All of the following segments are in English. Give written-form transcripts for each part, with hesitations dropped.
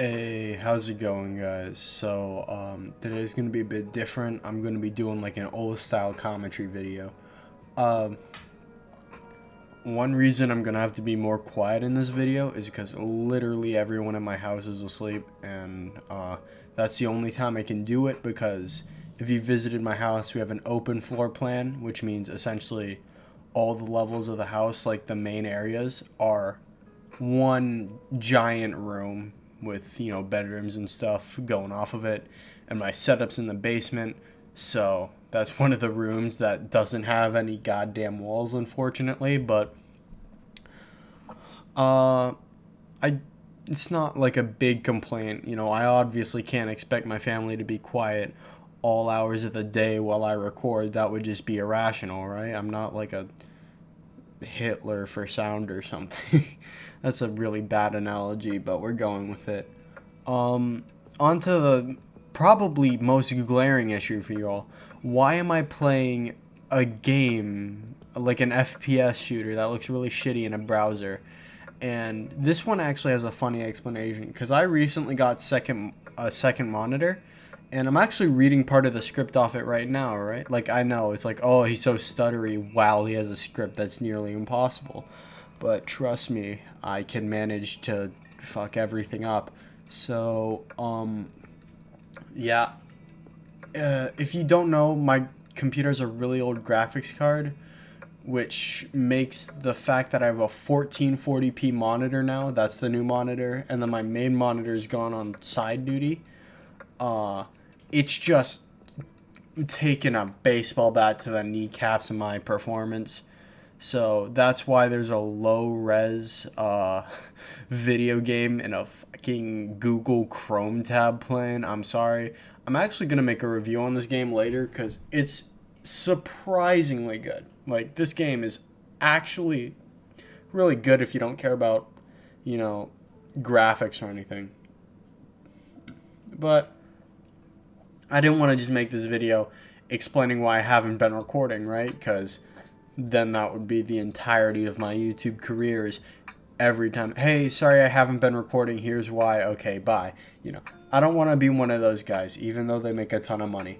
Hey, how's it going, guys? Today's gonna be a bit different. I'm gonna be doing like an old style commentary video. Um, One reason I'm gonna have to be more quiet in this video is because literally everyone in my house is asleep, and that's the only time I can do it. Because if you visited my house, we have an open floor plan, which means essentially all the levels of the house, like the main areas, are one giant room with bedrooms and stuff going off of it, and my setup's in the basement, so that's one of the rooms that doesn't have any goddamn walls, unfortunately. But uh I it's not like a big complaint. I obviously can't expect my family to be quiet all hours of the day while I record. That would just be irrational, right? I'm not like a Hitler for sound or something. That's a really bad analogy, but we're going with it. On to the probably most glaring issue for you all. Why am I playing a game like an FPS shooter that looks really shitty in a browser? And this one actually has a funny explanation because I recently got a second monitor, and I'm actually reading part of the script off it right now, right? Like, I know it's like, oh, he's so stuttery. Wow, he has a script that's nearly impossible. But trust me, I can manage to fuck everything up. So, yeah. If you don't know, my computer's a really old graphics card, which makes the fact that I have a 1440p monitor now, that's the new monitor, and then my main monitor's gone on side duty. It's just taken a baseball bat to the kneecaps of my performance. So that's why there's a low res video game in a fucking Google Chrome tab playing. I'm sorry. I'm actually going to make a review on this game later because it's surprisingly good. Like, this game is actually really good if you don't care about, you know, graphics or anything. But I didn't want to just make this video explaining why I haven't been recording, right? Because then that would be the entirety of my YouTube career, is every time, hey, sorry I haven't been recording, here's why, okay, bye. I don't want to be one of those guys, even though they make a ton of money.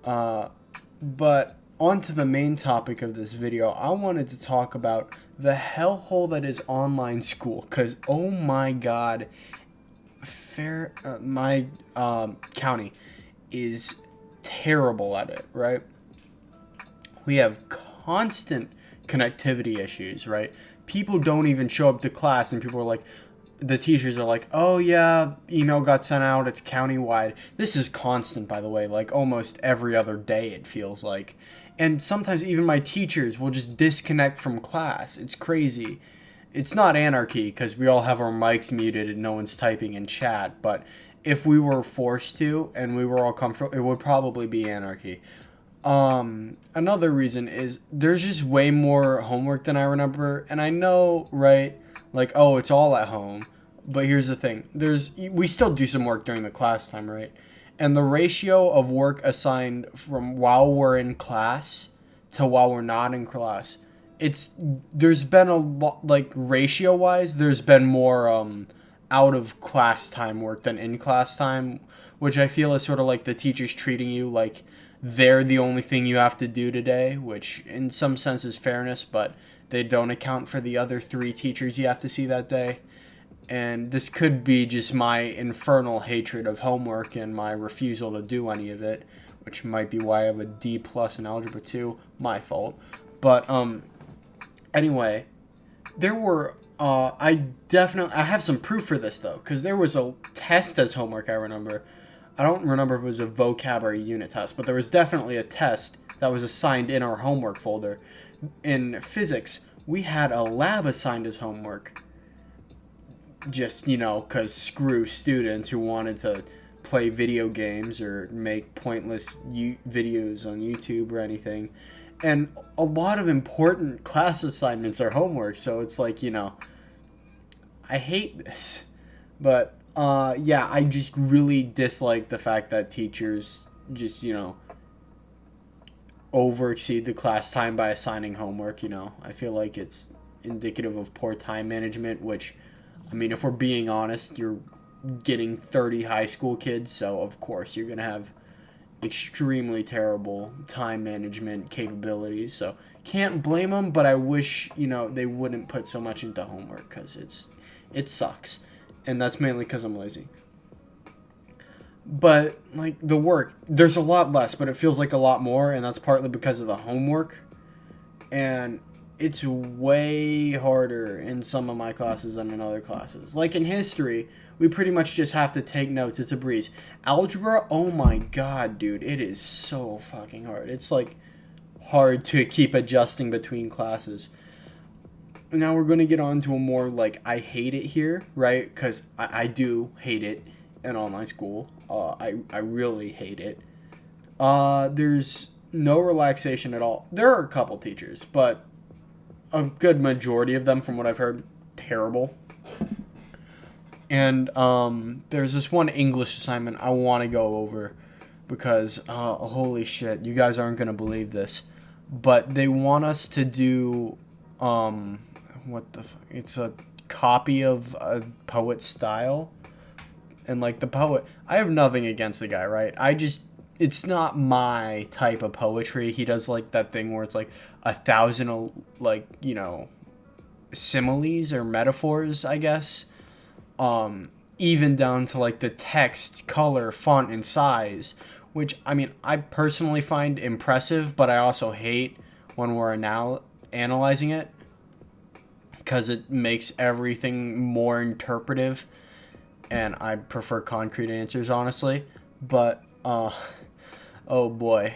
But on to the main topic of this video, I wanted to talk about the hellhole that is online school, because, oh my god, my county is terrible at it, right? We have constant connectivity issues, right? People don't even show up to class, and people are like, the teachers are like, oh yeah, email got sent out, it's countywide. This is constant, by the way, like almost every other day it feels like. And sometimes even my teachers will just disconnect from class. It's crazy. It's not anarchy because we all have our mics muted and no one's typing in chat, but if we were forced to and we were all comfortable, it would probably be anarchy. Another reason is there's just way more homework than I remember, and I know, right, like, oh, it's all at home, but here's the thing, we still do some work during the class time, right? And the ratio of work assigned from while we're in class to while we're not in class, there's been a lot, like, ratio wise, there's been more out of class time work than in class time, which I feel is sort of like the teachers treating you like they're the only thing you have to do today, which in some sense is fairness, but they don't account for the other 3 teachers you have to see that day. And this could be just my infernal hatred of homework and my refusal to do any of it, which might be why I have a D plus in Algebra 2, my fault. But anyway, there were I have some proof for this though, because there was a test as homework, I remember. I don't remember if it was a vocab or a unit test, but there was definitely a test that was assigned in our homework folder. In physics, we had a lab assigned as homework. Just, because screw students who wanted to play video games or make pointless videos on YouTube or anything. And a lot of important class assignments are homework, so it's like, I hate this. But yeah, I just really dislike the fact that teachers just, over exceed the class time by assigning homework. I feel like it's indicative of poor time management, which, I mean, if we're being honest, you're getting 30 high school kids, so of course you're going to have extremely terrible time management capabilities. So can't blame them, but I wish, they wouldn't put so much into homework because it sucks. And that's mainly because I'm lazy. But, like, the work, there's a lot less, but it feels like a lot more, and that's partly because of the homework. And it's way harder in some of my classes than in other classes. Like in history, we pretty much just have to take notes. It's a breeze. Algebra, oh my god, dude, it is so fucking hard. It's like hard to keep adjusting between classes. Now we're going to get on to a more like I hate it here, right? Because I do hate it in online school. I really hate it. There's no relaxation at all. There are a couple teachers, but a good majority of them, from what I've heard, terrible. And there's this one English assignment I want to go over because, holy shit, you guys aren't going to believe this. But they want us to do, it's a copy of a poet's style. And, like, the poet, I have nothing against the guy, right? It's not my type of poetry. He does, like, that thing where it's, like, 1,000, like, similes or metaphors, I guess. Even down to, like, the text, color, font, and size. Which, I mean, I personally find impressive, but I also hate when we're analyzing it. Because it makes everything more interpretive. And I prefer concrete answers, honestly. But, oh boy.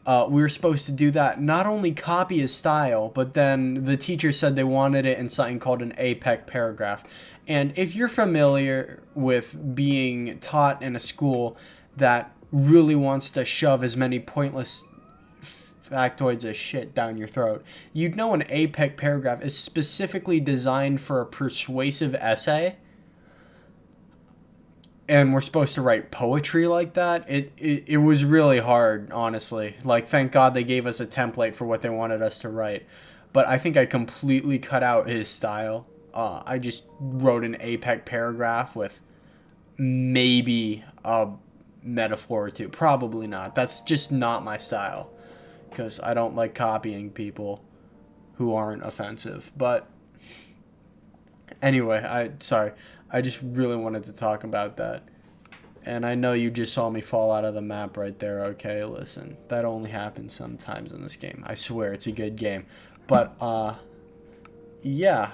We were supposed to do that. Not only copy his style, but then the teacher said they wanted it in something called an APEC paragraph. And if you're familiar with being taught in a school that really wants to shove as many pointless factoids as shit down your throat, you'd know an APEC paragraph is specifically designed for a persuasive essay. And we're supposed to write poetry like that. It was really hard, honestly. Like, thank God they gave us a template for what they wanted us to write. But I think I completely cut out his style. I just wrote an APEC paragraph with maybe a metaphor or two. Probably not. That's just not my style. Because I don't like copying people who aren't offensive. But anyway, I just really wanted to talk about that. And I know you just saw me fall out of the map right there. Okay, listen. That only happens sometimes in this game. I swear, it's a good game. But, yeah.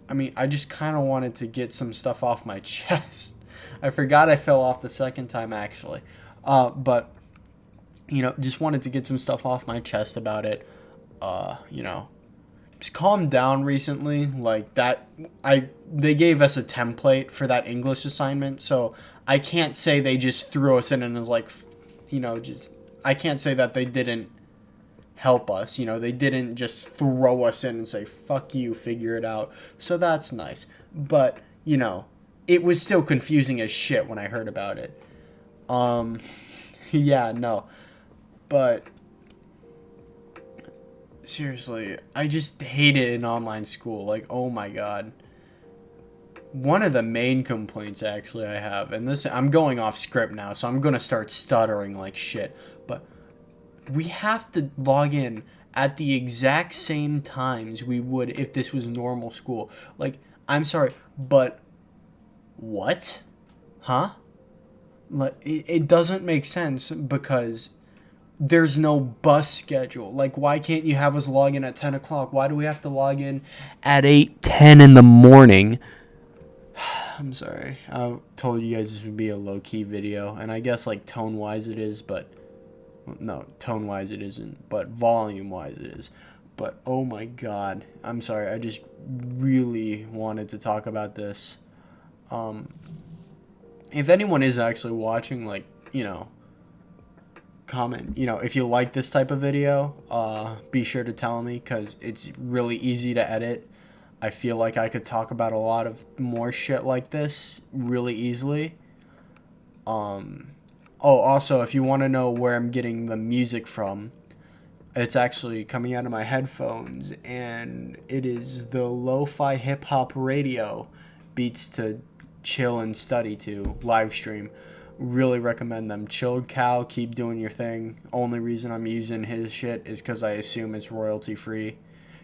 I mean, I just kind of wanted to get some stuff off my chest. I forgot I fell off the second time, actually. But, just wanted to get some stuff off my chest about it. Just calmed down recently. Like, they gave us a template for that English assignment, so I can't say they just threw us in and was like, I can't say that they didn't help us. They didn't just throw us in and say, fuck you, figure it out. So that's nice. But, it was still confusing as shit when I heard about it. Yeah, no. But seriously, I just hate it in online school. Like, oh my god. One of the main complaints, actually, I have, and this, I'm going off script now, so I'm going to start stuttering like shit, but we have to log in at the exact same times we would if this was normal school. Like, I'm sorry, but what? Huh? Like, it doesn't make sense because there's no bus schedule. Like, why can't you have us log in at 10 o'clock? Why do we have to log in at 8:10 in the morning? I'm sorry. I told you guys this would be a low-key video, and I guess, like, tone-wise it is, but... No, tone-wise it isn't, but volume-wise it is. But, oh my god. I'm sorry, I just really wanted to talk about this. If anyone is actually watching, like, comment, if you like this type of video, be sure to tell me, because it's really easy to edit. I feel like I could talk about a lot of more shit like this really easily. Also, if you want to know where I'm getting the music from, it's actually coming out of my headphones, and it is the Lo-Fi Hip Hop Radio Beats to chill and study to live stream. Really recommend them. Chilled Cow, keep doing your thing. Only reason I'm using his shit is because I assume it's royalty free,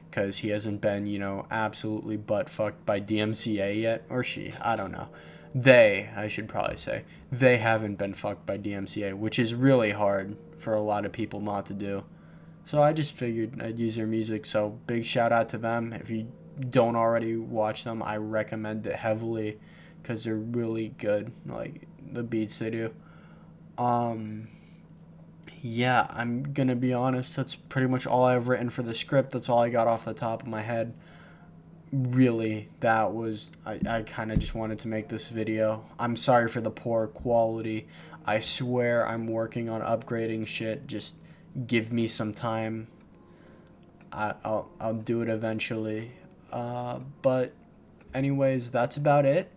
because he hasn't been, you know, absolutely butt fucked by DMCA yet, or she, I don't know. They, I should probably say, they haven't been fucked by DMCA, which is really hard for a lot of people not to do. So I just figured I'd use their music. So big shout out to them. If you don't already watch them, I recommend it heavily because they're really good, like the beats they do. Yeah, I'm gonna be honest, that's pretty much all I've written for the script. That's all I got off the top of my head. Really, that was, I kind of just wanted to make this video. I'm sorry for the poor quality. I swear I'm working on upgrading shit. Just give me some time. I'll do it eventually. But anyways, that's about it.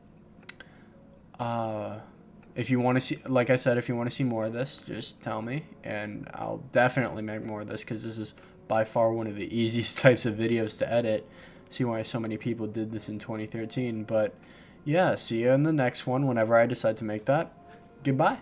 If you want to see, like I said, if you want to see more of this, just tell me, and I'll definitely make more of this, because this is by far one of the easiest types of videos to edit. See why so many people did this in 2013. But yeah, see you in the next one whenever I decide to make that. Goodbye.